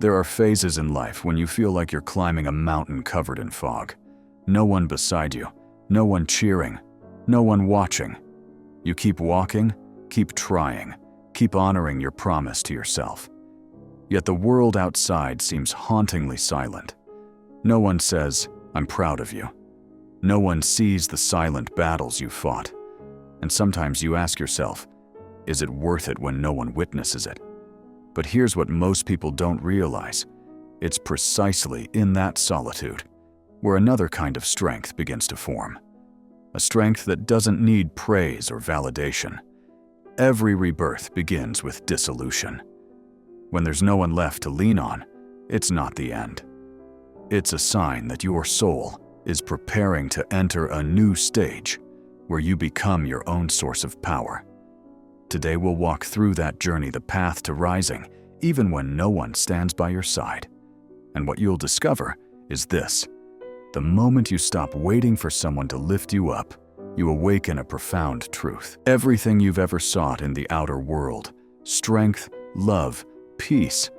There are phases in life when you feel like you're climbing a mountain covered in fog. No one beside you, no one cheering, no one watching. You keep walking, keep trying, keep honoring your promise to yourself. Yet the world outside seems hauntingly silent. No one says, "I'm proud of you." No one sees the silent battles you fought. And sometimes you ask yourself, is it worth it when no one witnesses it? But here's what most people don't realize. It's precisely in that solitude where another kind of strength begins to form. A strength that doesn't need praise or validation. Every rebirth begins with dissolution. When there's no one left to lean on, it's not the end. It's a sign that your soul is preparing to enter a new stage where you become your own source of power. Today we'll walk through that journey, the path to rising, even when no one stands by your side. And what you'll discover is this: the moment you stop waiting for someone to lift you up, you awaken a profound truth. Everything you've ever sought in the outer world, strength, love, peace,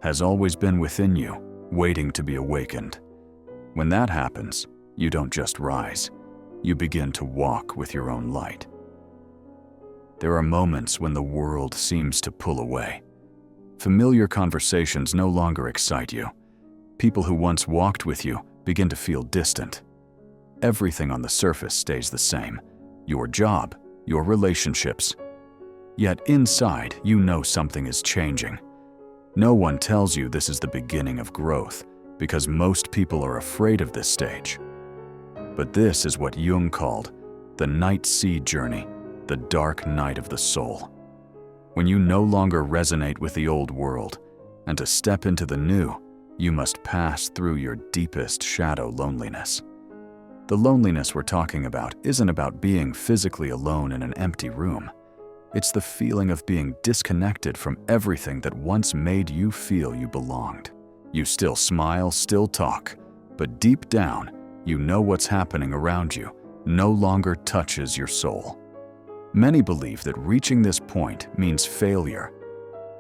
has always been within you, waiting to be awakened. When that happens, you don't just rise, you begin to walk with your own light. There are moments when the world seems to pull away. Familiar conversations no longer excite you. People who once walked with you begin to feel distant. Everything on the surface stays the same: your job, your relationships. Yet inside, you know something is changing. No one tells you this is the beginning of growth, because most people are afraid of this stage. But this is what Jung called the night sea journey, the dark night of the soul. When you no longer resonate with the old world, and to step into the new, you must pass through your deepest shadow loneliness. The loneliness we're talking about isn't about being physically alone in an empty room. It's the feeling of being disconnected from everything that once made you feel you belonged. You still smile, still talk, but deep down, you know what's happening around you no longer touches your soul. Many believe that reaching this point means failure,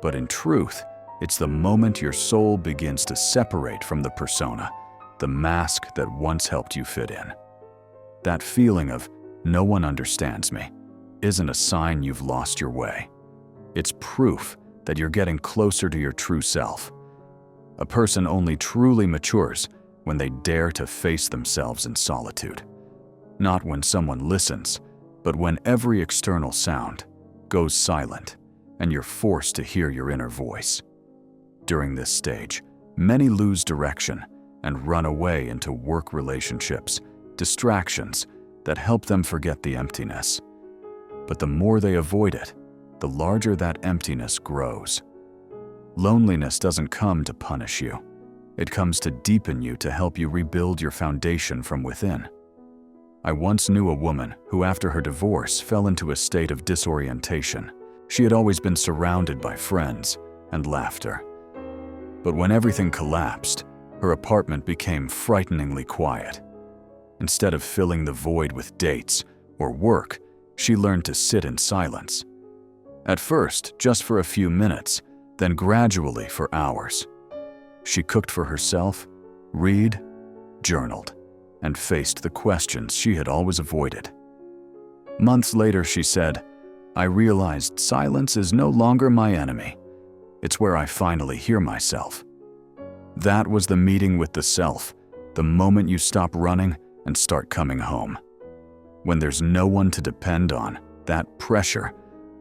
but in truth, it's the moment your soul begins to separate from the persona, the mask that once helped you fit in. That feeling of, "no one understands me," isn't a sign you've lost your way. It's proof that you're getting closer to your true self. A person only truly matures when they dare to face themselves in solitude. Not when someone listens, but when every external sound goes silent and you're forced to hear your inner voice. During this stage, many lose direction and run away into work relationships, distractions that help them forget the emptiness. But the more they avoid it, the larger that emptiness grows. Loneliness doesn't come to punish you. It comes to deepen you, to help you rebuild your foundation from within. I once knew a woman who, after her divorce, fell into a state of disorientation. She had always been surrounded by friends and laughter. But when everything collapsed, her apartment became frighteningly quiet. Instead of filling the void with dates or work, she learned to sit in silence. At first, just for a few minutes, then gradually for hours. She cooked for herself, read, journaled, and faced the questions she had always avoided. Months later, she said, "I realized silence is no longer my enemy. It's where I finally hear myself." That was the meeting with the self, the moment you stop running and start coming home. When there's no one to depend on, that pressure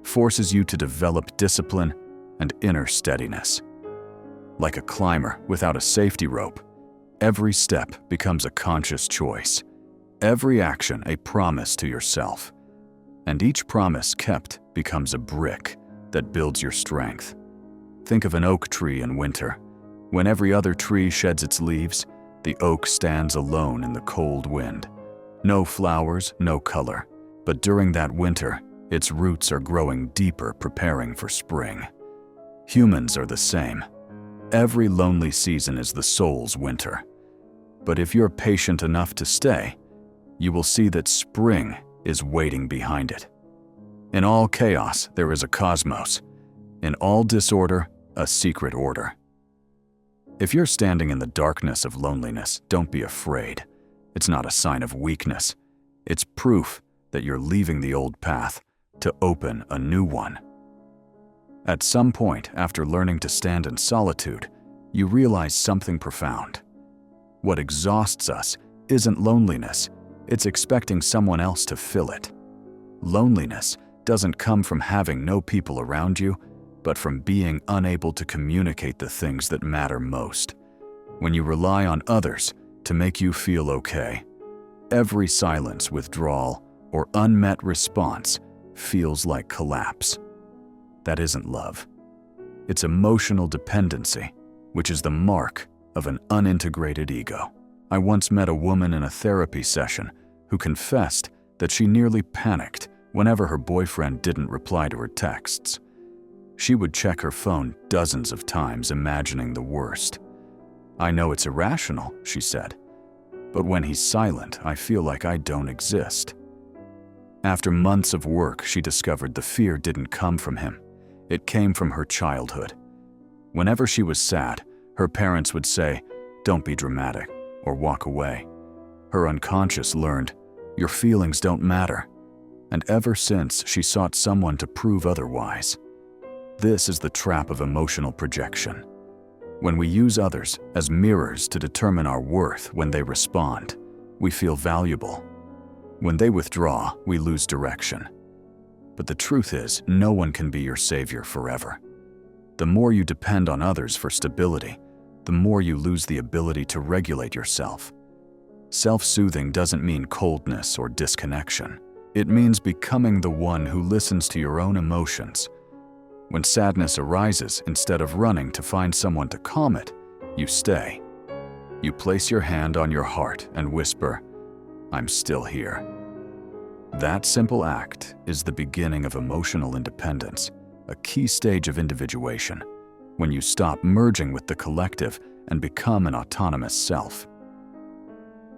forces you to develop discipline and inner steadiness. Like a climber without a safety rope, every step becomes a conscious choice, every action a promise to yourself. And each promise kept becomes a brick that builds your strength. Think of an oak tree in winter. When every other tree sheds its leaves, the oak stands alone in the cold wind. No flowers, no color. But during that winter, its roots are growing deeper, preparing for spring. Humans are the same. Every lonely season is the soul's winter. But if you're patient enough to stay, you will see that spring is waiting behind it. In all chaos, there is a cosmos. In all disorder, a secret order. If you're standing in the darkness of loneliness, don't be afraid. It's not a sign of weakness. It's proof that you're leaving the old path to open a new one. At some point, after learning to stand in solitude, you realize something profound. What exhausts us isn't loneliness, it's expecting someone else to fill it. Loneliness doesn't come from having no people around you, but from being unable to communicate the things that matter most. When you rely on others to make you feel okay, every silence, withdrawal, or unmet response feels like collapse. That isn't love. It's emotional dependency, which is the mark of an unintegrated ego. I once met a woman in a therapy session who confessed that she nearly panicked whenever her boyfriend didn't reply to her texts. She would check her phone dozens of times, imagining the worst. "I know it's irrational," she said, "but when he's silent, I feel like I don't exist." After months of work, she discovered the fear didn't come from him. It came from her childhood. Whenever she was sad, her parents would say, "Don't be dramatic," or walk away. Her unconscious learned, "Your feelings don't matter." And ever since, she sought someone to prove otherwise. This is the trap of emotional projection. When we use others as mirrors to determine our worth, when they respond, we feel valuable. When they withdraw, we lose direction. But the truth is, no one can be your savior forever. The more you depend on others for stability, the more you lose the ability to regulate yourself. Self-soothing doesn't mean coldness or disconnection. It means becoming the one who listens to your own emotions. When sadness arises, instead of running to find someone to calm it, you stay. You place your hand on your heart and whisper, "I'm still here." That simple act is the beginning of emotional independence, a key stage of individuation, when you stop merging with the collective and become an autonomous self.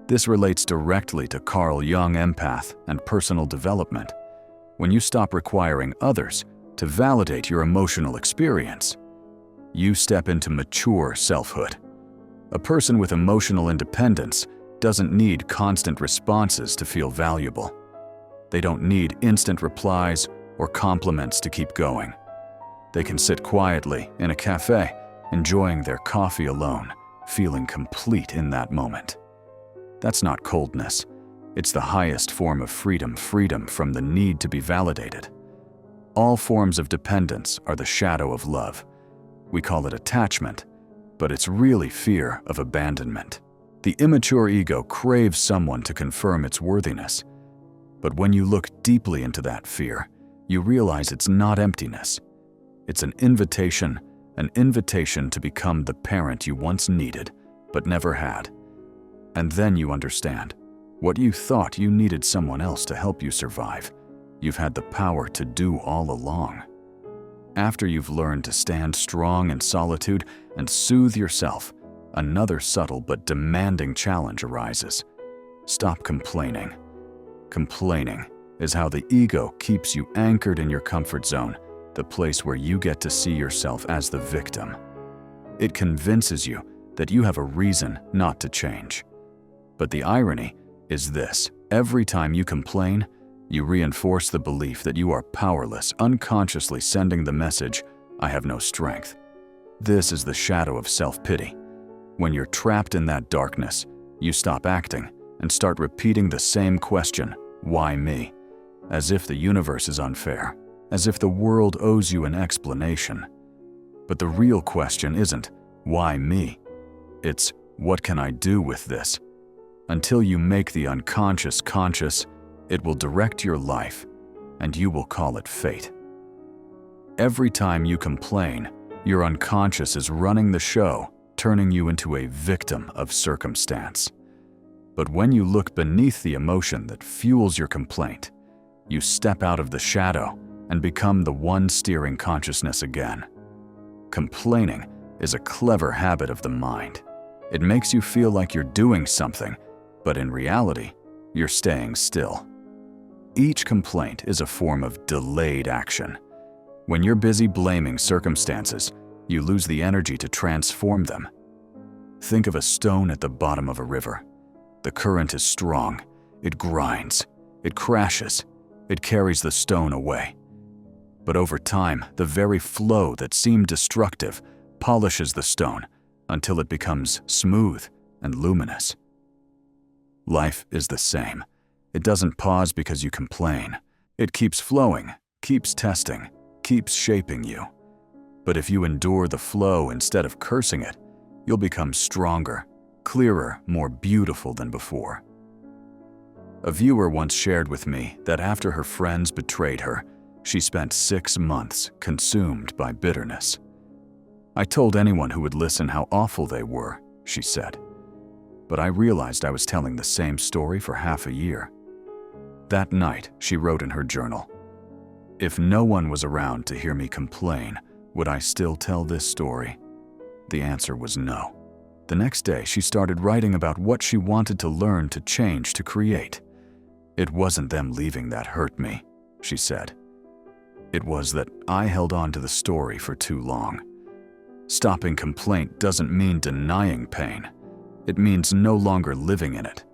This relates directly to Carl Jung, empath, and personal development. When you stop requiring others to validate your emotional experience, you step into mature selfhood. A person with emotional independence doesn't need constant responses to feel valuable. They don't need instant replies or compliments to keep going. They can sit quietly in a cafe, enjoying their coffee alone, feeling complete in that moment. That's not coldness. It's the highest form of freedom from the need to be validated. All forms of dependence are the shadow of love. We call it attachment, but it's really fear of abandonment. The immature ego craves someone to confirm its worthiness. But when you look deeply into that fear, you realize it's not emptiness. It's an invitation to become the parent you once needed, but never had. And then you understand, what you thought you needed someone else to help you survive, you've had the power to do all along. After you've learned to stand strong in solitude and soothe yourself, another subtle but demanding challenge arises. Stop complaining. Complaining is how the ego keeps you anchored in your comfort zone, the place where you get to see yourself as the victim. It convinces you that you have a reason not to change. But the irony is this: every time you complain, you reinforce the belief that you are powerless, unconsciously sending the message, "I have no strength." This is the shadow of self-pity. When you're trapped in that darkness, you stop acting and start repeating the same question, "Why me?" As if the universe is unfair, as if the world owes you an explanation. But the real question isn't, "Why me?" It's, "What can I do with this?" Until you make the unconscious conscious, it will direct your life, and you will call it fate. Every time you complain, your unconscious is running the show, turning you into a victim of circumstance. But when you look beneath the emotion that fuels your complaint, you step out of the shadow and become the one steering consciousness again. Complaining is a clever habit of the mind. It makes you feel like you're doing something, but in reality, you're staying still. Each complaint is a form of delayed action. When you're busy blaming circumstances, you lose the energy to transform them. Think of a stone at the bottom of a river. The current is strong. It grinds. It crashes. It carries the stone away. But over time, the very flow that seemed destructive polishes the stone until it becomes smooth and luminous. Life is the same. It doesn't pause because you complain. It keeps flowing, keeps testing, keeps shaping you. But if you endure the flow instead of cursing it, you'll become stronger, clearer, more beautiful than before. A viewer once shared with me that after her friends betrayed her, she spent 6 months consumed by bitterness. I told anyone who would listen how awful they were, she said. But I realized I was telling the same story for half a year. That night, she wrote in her journal, "If no one was around to hear me complain, would I still tell this story?" The answer was no. The next day, she started writing about what she wanted to learn, to change, to create. "It wasn't them leaving that hurt me," she said. "It was that I held on to the story for too long." Stopping complaint doesn't mean denying pain. It means no longer living in it.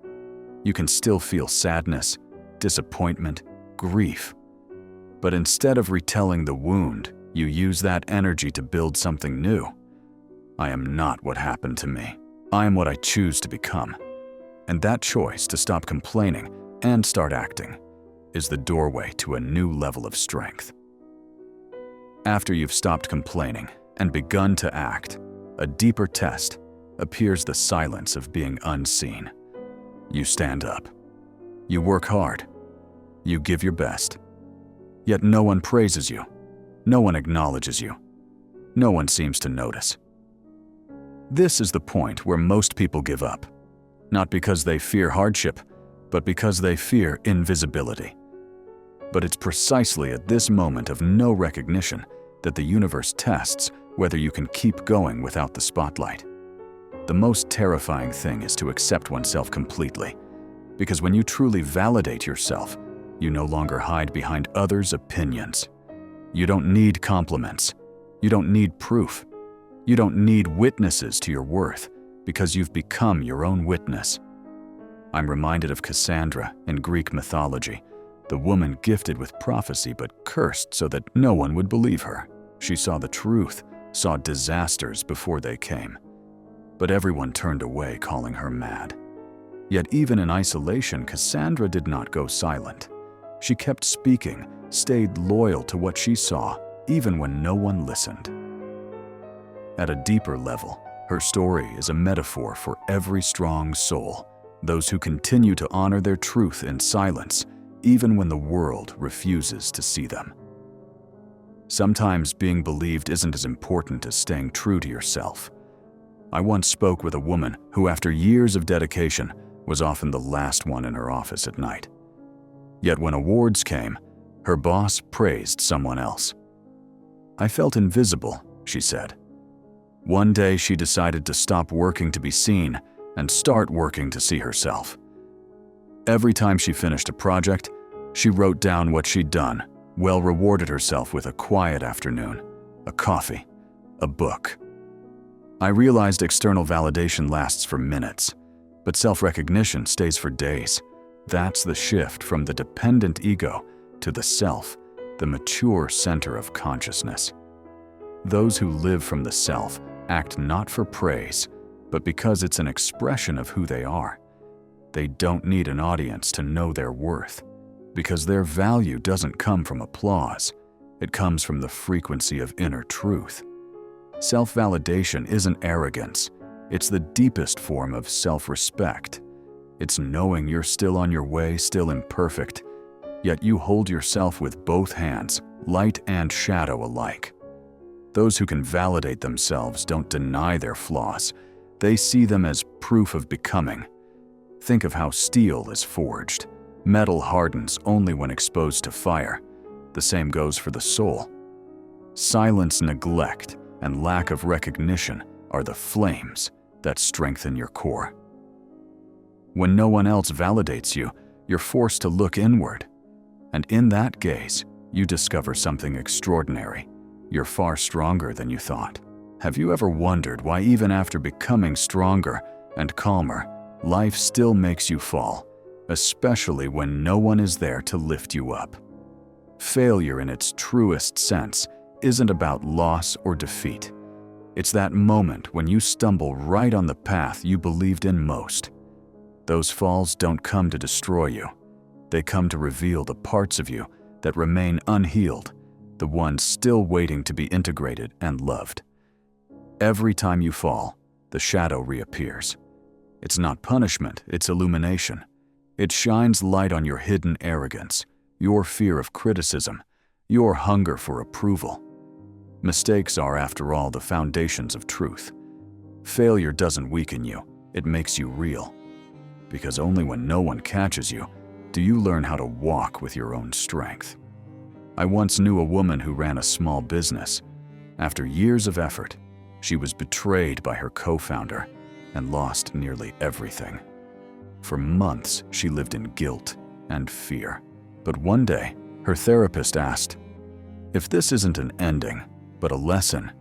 You can still feel sadness, disappointment, grief. But instead of retelling the wound, you use that energy to build something new. I am not what happened to me. I am what I choose to become. And that choice to stop complaining and start acting is the doorway to a new level of strength. After you've stopped complaining and begun to act, a deeper test appears: the silence of being unseen. You stand up. You work hard. You give your best. Yet no one praises you. No one acknowledges you. No one seems to notice. This is the point where most people give up, not because they fear hardship, but because they fear invisibility. But it's precisely at this moment of no recognition that the universe tests whether you can keep going without the spotlight. The most terrifying thing is to accept oneself completely, because when you truly validate yourself, you no longer hide behind others' opinions. You don't need compliments. You don't need proof. You don't need witnesses to your worth, because you've become your own witness. I'm reminded of Cassandra in Greek mythology, the woman gifted with prophecy but cursed so that no one would believe her. She saw the truth, saw disasters before they came. But everyone turned away, calling her mad. Yet even in isolation, Cassandra did not go silent. She kept speaking, stayed loyal to what she saw, even when no one listened. At a deeper level, her story is a metaphor for every strong soul, those who continue to honor their truth in silence, even when the world refuses to see them. Sometimes being believed isn't as important as staying true to yourself. I once spoke with a woman who, after years of dedication, was often the last one in her office at night. Yet when awards came, her boss praised someone else. "I felt invisible," she said. One day she decided to stop working to be seen and start working to see herself. Every time she finished a project, she wrote down what she'd done, rewarded herself with a quiet afternoon, a coffee, a book. I realized external validation lasts for minutes, but self-recognition stays for days. That's the shift from the dependent ego to the self, the mature center of consciousness. Those who live from the self act not for praise, but because it's an expression of who they are. They don't need an audience to know their worth, because their value doesn't come from applause. It comes from the frequency of inner truth. Self-validation isn't arrogance. It's the deepest form of self-respect. It's knowing you're still on your way, still imperfect, yet you hold yourself with both hands, light and shadow alike. Those who can validate themselves don't deny their flaws. They see them as proof of becoming. Think of how steel is forged. Metal hardens only when exposed to fire. The same goes for the soul. Silence, neglect, and lack of recognition are the flames that strengthen your core. When no one else validates you, you're forced to look inward. And in that gaze, you discover something extraordinary. You're far stronger than you thought, Have you ever wondered why even after becoming stronger and calmer, life still makes you fall, especially when no one is there to lift you up? Failure in its truest sense isn't about loss or defeat. It's that moment when you stumble right on the path you believed in most. Those falls don't come to destroy you. They come to reveal the parts of you that remain unhealed, the ones still waiting to be integrated and loved. Every time you fall, the shadow reappears. It's not punishment, it's illumination. It shines light on your hidden arrogance, your fear of criticism, your hunger for approval. Mistakes are, after all, the foundations of truth. Failure doesn't weaken you, it makes you real. Because only when no one catches you do you learn how to walk with your own strength. I once knew a woman who ran a small business. After years of effort, she was betrayed by her co-founder and lost nearly everything. For months, she lived in guilt and fear. But one day, her therapist asked, "If this isn't an ending, but a lesson,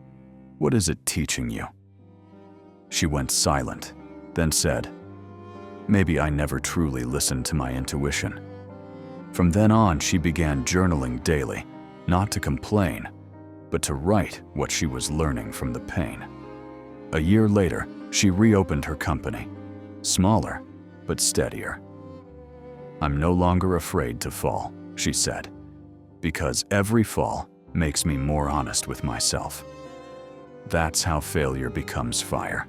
what is it teaching you?" She went silent, then said, "Maybe I never truly listened to my intuition." From then on, she began journaling daily, not to complain, but to write what she was learning from the pain. A year later, she reopened her company, smaller but steadier. "I'm no longer afraid to fall," she said, "because every fall makes me more honest with myself." That's how failure becomes fire.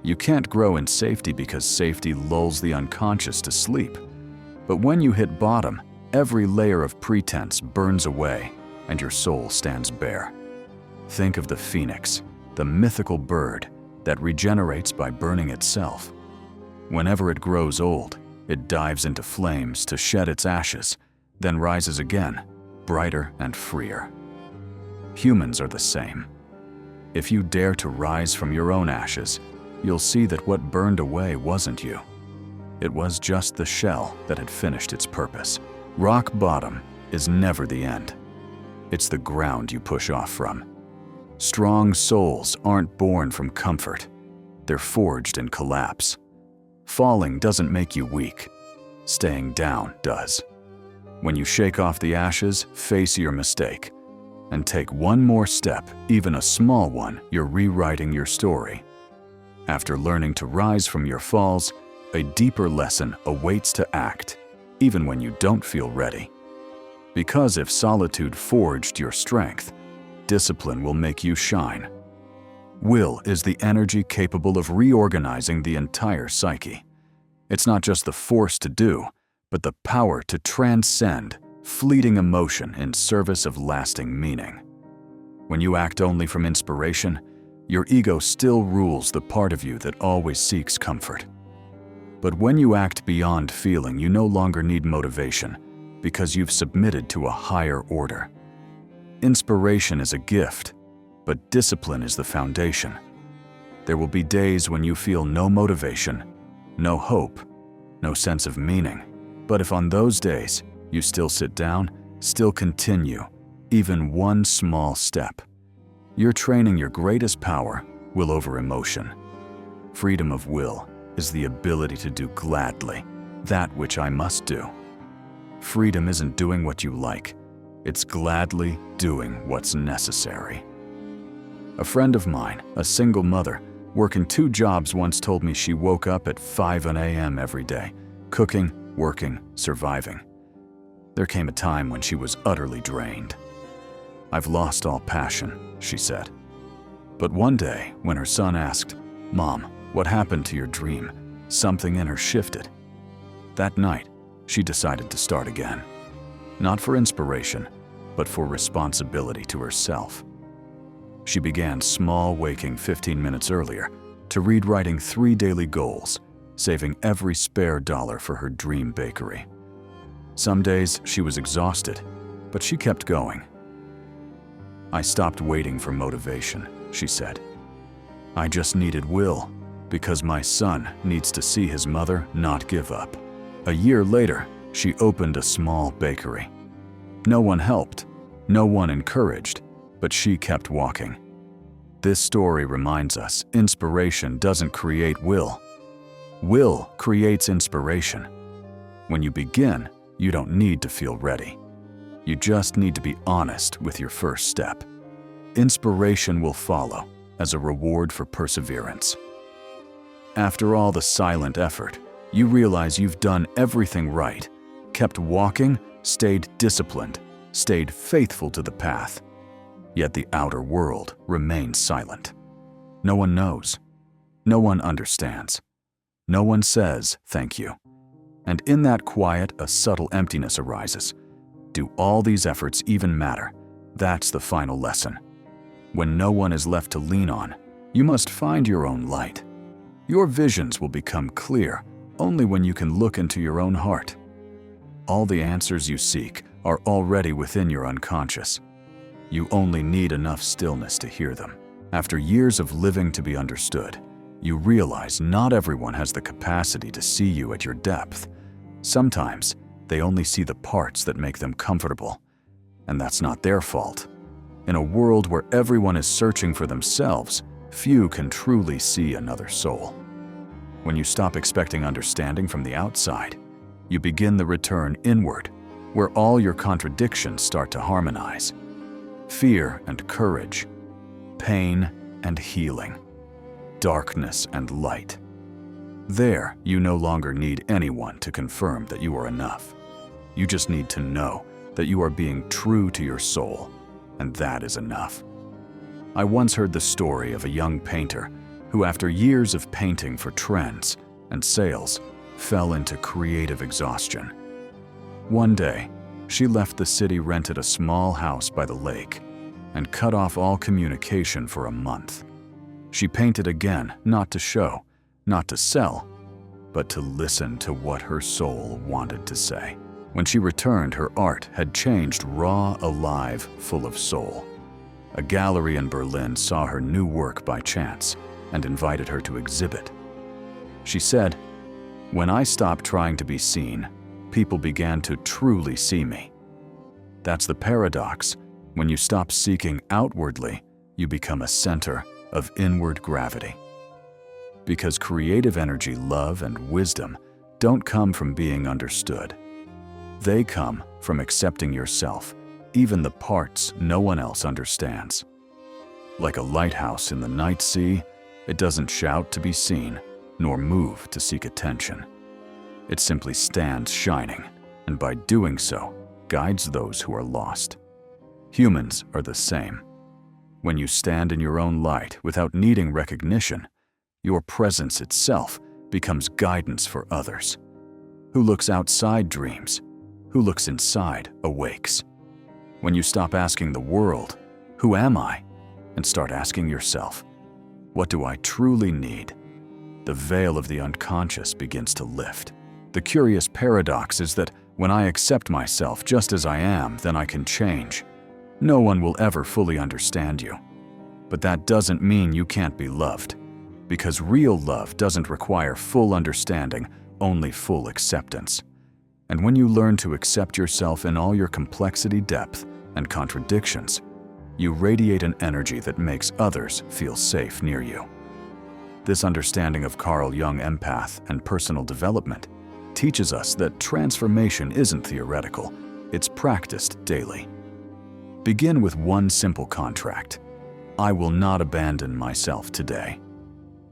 You can't grow in safety because safety lulls the unconscious to sleep. But when you hit bottom, every layer of pretense burns away and your soul stands bare. Think of the phoenix, the mythical bird that regenerates by burning itself. Whenever it grows old, it dives into flames to shed its ashes, then rises again, brighter and freer. Humans are the same. If you dare to rise from your own ashes, you'll see that what burned away wasn't you. It was just the shell that had finished its purpose. Rock bottom is never the end. It's the ground you push off from. Strong souls aren't born from comfort. They're forged in collapse. Falling doesn't make you weak. Staying down does. When you shake off the ashes, face your mistake, and take one more step, even a small one, you're rewriting your story. After learning to rise from your falls, a deeper lesson awaits to act, even when you don't feel ready. Because if solitude forged your strength, discipline will make you shine. Will is the energy capable of reorganizing the entire psyche. It's not just the force to do, but the power to transcend fleeting emotion in service of lasting meaning. When you act only from inspiration, your ego still rules the part of you that always seeks comfort. But when you act beyond feeling, you no longer need motivation because you've submitted to a higher order. Inspiration is a gift, but discipline is the foundation. There will be days when you feel no motivation, no hope, no sense of meaning. But if on those days you still sit down, still continue, even one small step, you're training your greatest power, will over emotion. Freedom of will is the ability to do gladly that which I must do. Freedom isn't doing what you like, it's gladly doing what's necessary. A friend of mine, a single mother, working 2 jobs, once told me she woke up at 5 a.m. every day, cooking, working, surviving. There came a time when she was utterly drained. "I've lost all passion," she said. But one day, when her son asked, "Mom, what happened to your dream?" something in her shifted. That night, she decided to start again. Not for inspiration, but for responsibility to herself. She began small, waking 15 minutes earlier, to read writing 3 daily goals, saving every spare dollar for her dream bakery. Some days she was exhausted, but she kept going. "I stopped waiting for motivation," she said. "I just needed will, because my son needs to see his mother not give up." A year later, she opened a small bakery. No one helped, no one encouraged, but she kept walking. This story reminds us inspiration doesn't create will. Will creates inspiration. When you begin, you don't need to feel ready. You just need to be honest with your first step. Inspiration will follow as a reward for perseverance. After all the silent effort, you realize you've done everything right, kept walking, stayed disciplined, stayed faithful to the path. Yet the outer world remains silent. No one knows. No one understands. No one says thank you. And in that quiet, a subtle emptiness arises. Do all these efforts even matter? That's the final lesson. When no one is left to lean on, you must find your own light. Your visions will become clear only when you can look into your own heart. All the answers you seek are already within your unconscious. You only need enough stillness to hear them. After years of living to be understood, you realize not everyone has the capacity to see you at your depth. Sometimes, they only see the parts that make them comfortable, and that's not their fault. In a world where everyone is searching for themselves, few can truly see another soul. When you stop expecting understanding from the outside, you begin the return inward, where all your contradictions start to harmonize. Fear and courage, pain and healing, darkness and light. There, you no longer need anyone to confirm that you are enough. You just need to know that you are being true to your soul, and that is enough. I once heard the story of a young painter who, after years of painting for trends and sales, fell into creative exhaustion. One day, she left the city, rented a small house by the lake, and cut off all communication for a month. She painted again, not to show, not to sell, but to listen to what her soul wanted to say. When she returned, her art had changed, raw, alive, full of soul. A gallery in Berlin saw her new work by chance and invited her to exhibit. She said, "When I stopped trying to be seen, people began to truly see me." That's the paradox. When you stop seeking outwardly, you become a center of inward gravity. Because creative energy, love, and wisdom don't come from being understood. They come from accepting yourself, even the parts no one else understands. Like a lighthouse in the night sea, it doesn't shout to be seen, nor move to seek attention. It simply stands shining, and by doing so, guides those who are lost. Humans are the same. When you stand in your own light without needing recognition, your presence itself becomes guidance for others. Who looks outside dreams, who looks inside awakes. When you stop asking the world, "Who am I?" and start asking yourself, "What do I truly need?" the veil of the unconscious begins to lift. The curious paradox is that when I accept myself just as I am, then I can change. No one will ever fully understand you. But that doesn't mean you can't be loved, because real love doesn't require full understanding, only full acceptance. And when you learn to accept yourself in all your complexity, depth, and contradictions, you radiate an energy that makes others feel safe near you. This understanding of Carl Jung, empath, and personal development teaches us that transformation isn't theoretical, it's practiced daily. Begin with one simple contract. I will not abandon myself today.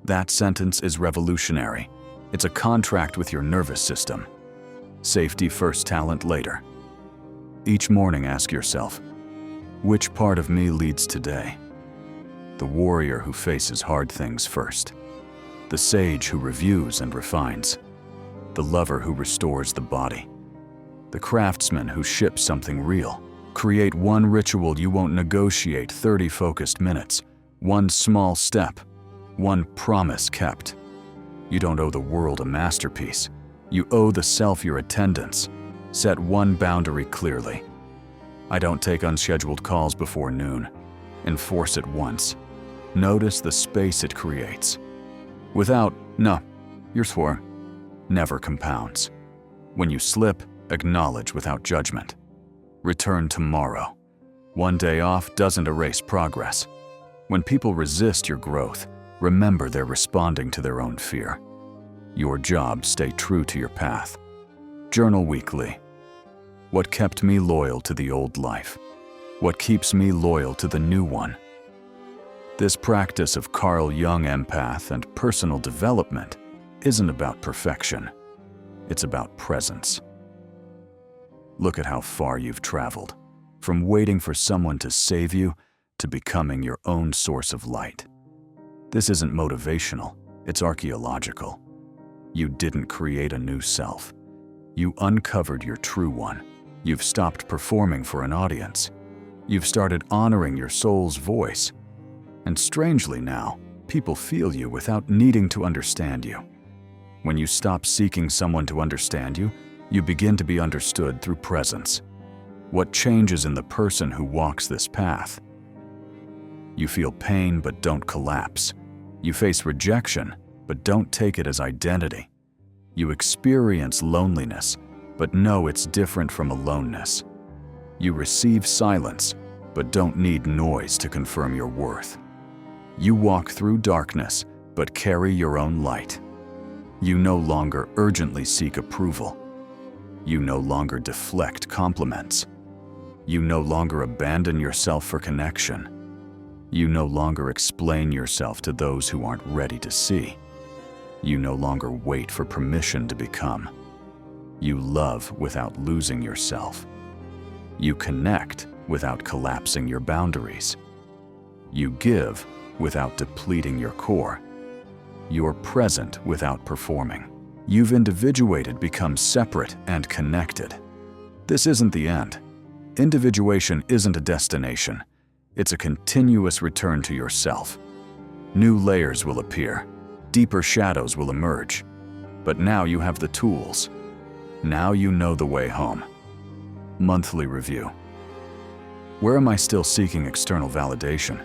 That sentence is revolutionary. It's a contract with your nervous system. Safety first, talent later. Each morning ask yourself, which part of me leads today? The warrior who faces hard things first. The sage who reviews and refines. The lover who restores the body. The craftsman who ships something real. Create one ritual you won't negotiate, 30 focused minutes. One small step. One promise kept. You don't owe the world a masterpiece. You owe the self your attendance. Set one boundary clearly. I don't take unscheduled calls before noon. Enforce it once. Notice the space it creates. Without, "No, you're sore," never compounds. When you slip, acknowledge without judgment. Return tomorrow. One day off doesn't erase progress. When people resist your growth, remember they're responding to their own fear. Your job, stay true to your path. Journal weekly. What kept me loyal to the old life? What keeps me loyal to the new one? This practice of Carl Jung empath and personal development isn't about perfection. It's about presence. Look at how far you've traveled, from waiting for someone to save you to becoming your own source of light. This isn't motivational, it's archaeological. You didn't create a new self. You uncovered your true one. You've stopped performing for an audience. You've started honoring your soul's voice. And strangely now, people feel you without needing to understand you. When you stop seeking someone to understand you, you begin to be understood through presence. What changes in the person who walks this path? You feel pain but don't collapse. You face rejection but don't take it as identity. You experience loneliness but know it's different from aloneness. You receive silence but don't need noise to confirm your worth. You walk through darkness, but carry your own light. You no longer urgently seek approval. You no longer deflect compliments. You no longer abandon yourself for connection. You no longer explain yourself to those who aren't ready to see. You no longer wait for permission to become. You love without losing yourself. You connect without collapsing your boundaries. You give without depleting your core. You're present without performing. You've individuated, become separate and connected. This isn't the end. Individuation isn't a destination. It's a continuous return to yourself. New layers will appear. Deeper shadows will emerge. But now you have the tools. Now you know the way home. Monthly review. Where am I still seeking external validation?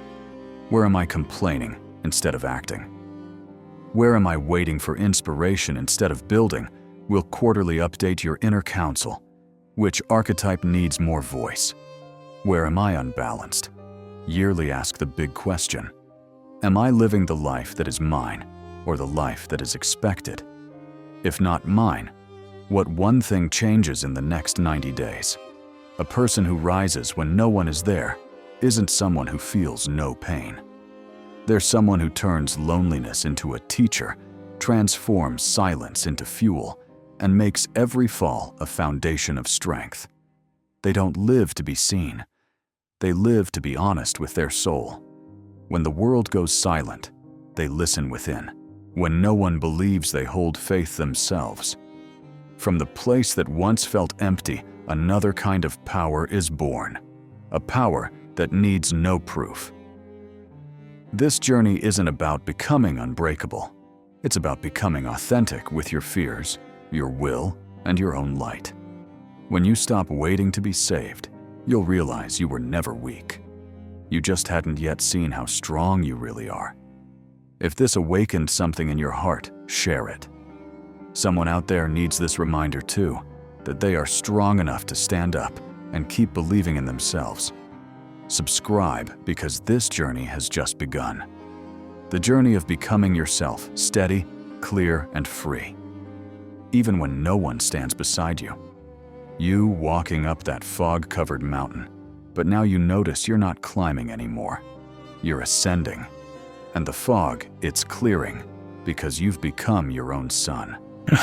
Where am I complaining instead of acting? Where am I waiting for inspiration instead of building? We'll quarterly update your inner council. Which archetype needs more voice? Where am I unbalanced? Yearly ask the big question. Am I living the life that is mine or the life that is expected? If not mine, what one thing changes in the next 90 days? A person who rises when no one is there isn't someone who feels no pain. They're someone who turns loneliness into a teacher, transforms silence into fuel, and makes every fall a foundation of strength. They don't live to be seen. They live to be honest with their soul. When the world goes silent, they listen within. When no one believes, they hold faith themselves. From the place that once felt empty, another kind of power is born. A power that needs no proof. This journey isn't about becoming unbreakable. It's about becoming authentic with your fears, your will, and your own light. When you stop waiting to be saved, you'll realize you were never weak. You just hadn't yet seen how strong you really are. If this awakened something in your heart, share it. Someone out there needs this reminder too, that they are strong enough to stand up and keep believing in themselves. Subscribe, because this journey has just begun. The journey of becoming yourself, steady, clear, and free. Even when no one stands beside you. You walking up that fog-covered mountain, but now you notice you're not climbing anymore. You're ascending. And the fog, it's clearing, because you've become your own sun.